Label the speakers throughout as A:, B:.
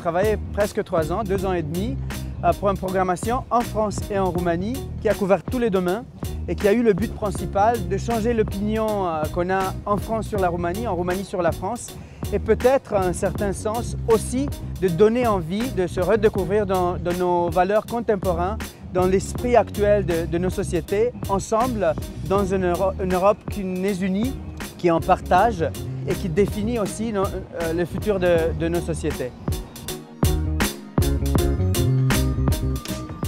A: travaillé presque 3 ans, 2 ans et demi, pour une programmation en France et en Roumanie qui a couvert tous les domaines et qui a eu le but principal de changer l'opinion qu'on a en France sur la Roumanie, en Roumanie sur la France, et peut-être, en un certain sens, aussi de donner envie de se redécouvrir dans nos valeurs contemporaines, dans l'esprit actuel de nos sociétés, ensemble, dans une Europe qui est unie, qui est en partage et qui définit aussi le futur de nos sociétés.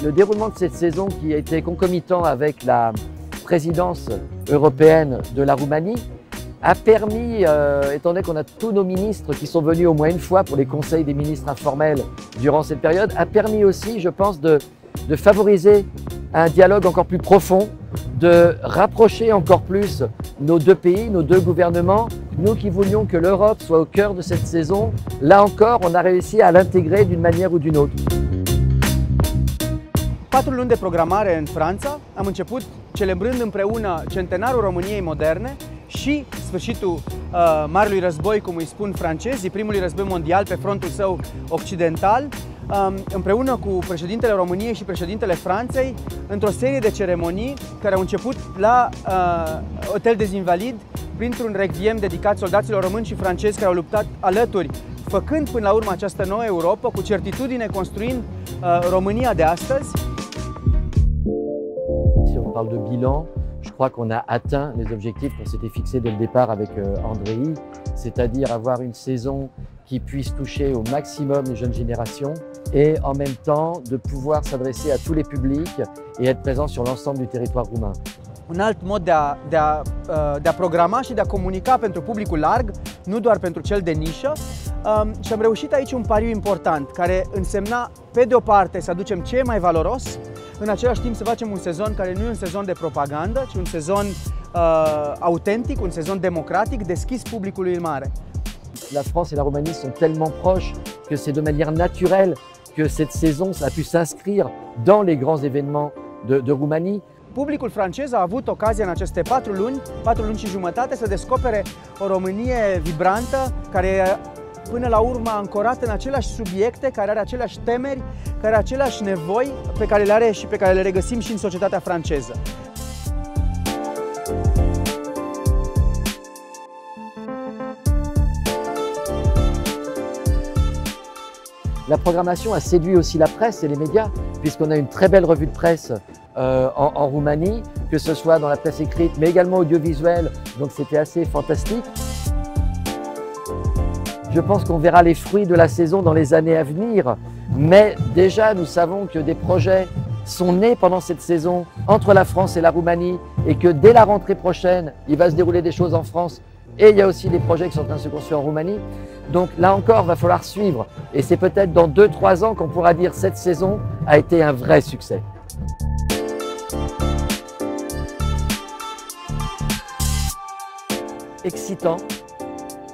B: Le déroulement de cette saison, qui a été concomitant avec la présidence européenne de la Roumanie, a permis, étant donné qu'on a tous nos ministres qui sont venus au moins une fois pour les conseils des ministres informels durant cette période, a permis aussi, je pense, de favoriser un dialogue encore plus profond, de rapprocher encore plus nos deux pays, nos deux gouvernements. Nous qui voulions que l'Europe soit au cœur de cette saison, là encore, on a réussi à l'intégrer d'une manière ou d'une autre.
A: 4 luni de programare în Franța, am început celebrând împreună centenarul României moderne și sfârșitul Marelui Război, cum îi spun francezii, primului război mondial pe frontul său occidental, împreună cu președintele României și președintele Franței, într-o serie de ceremonii care au început la Hotel des Invalides, printr-un requiem dedicat soldaților români și francezi care au luptat alături, făcând până la urmă această nouă Europa, cu certitudine construind România de astăzi.
B: Si on parle de bilan, je crois qu'on a atteint les objectifs qu'on s'était fixés dès le départ avec Andrei, c'est-à-dire avoir une saison qui puisse toucher au maximum les jeunes générations et en même temps de pouvoir s'adresser à tous les publics et être présent sur l'ensemble du territoire roumain.
A: Un alt mod de a programa și de a comunica pentru publicul larg, nu doar pentru cel de nișă. Și am reușit aici un pariu important, care însemna, pe de o parte, să aducem ce e mai valoros, în același timp să facem un sezon care nu e un sezon de propagandă, ci un sezon autentic, un sezon democratic, deschis publicului mare.
B: La France et la Roumanie sont tellement proches que c'est de manière naturelle que cette saison a pu s'inscrire dans les grands événements de Roumanie.
A: Publicul francez a avut ocazia în aceste 4 luni și jumătate să descopere o Românie vibrantă, care e până la urmă ancorată în aceleași subiecte, care are aceleași temeri, care are aceleași nevoi pe care le are și pe care le regăsim și în societatea franceză.
B: La programmation a séduit aussi la presse et les médias, puisqu'on a une très belle revue de presse en Roumanie, que ce soit dans la presse écrite, mais également audiovisuelle, donc c'était assez fantastique. Je pense qu'on verra les fruits de la saison dans les années à venir, mais déjà nous savons que des projets sont nés pendant cette saison entre la France et la Roumanie et que dès la rentrée prochaine, il va se dérouler des choses en France et il y a aussi des projets qui sont en train de se construire en Roumanie. Donc là encore, il va falloir suivre et c'est peut-être dans 2-3 ans qu'on pourra dire que cette saison a été un vrai succès. Excitant,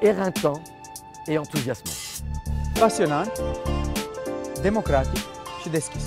B: éreintant et enthousiasmant.
A: Pasionant, democratic și deschis.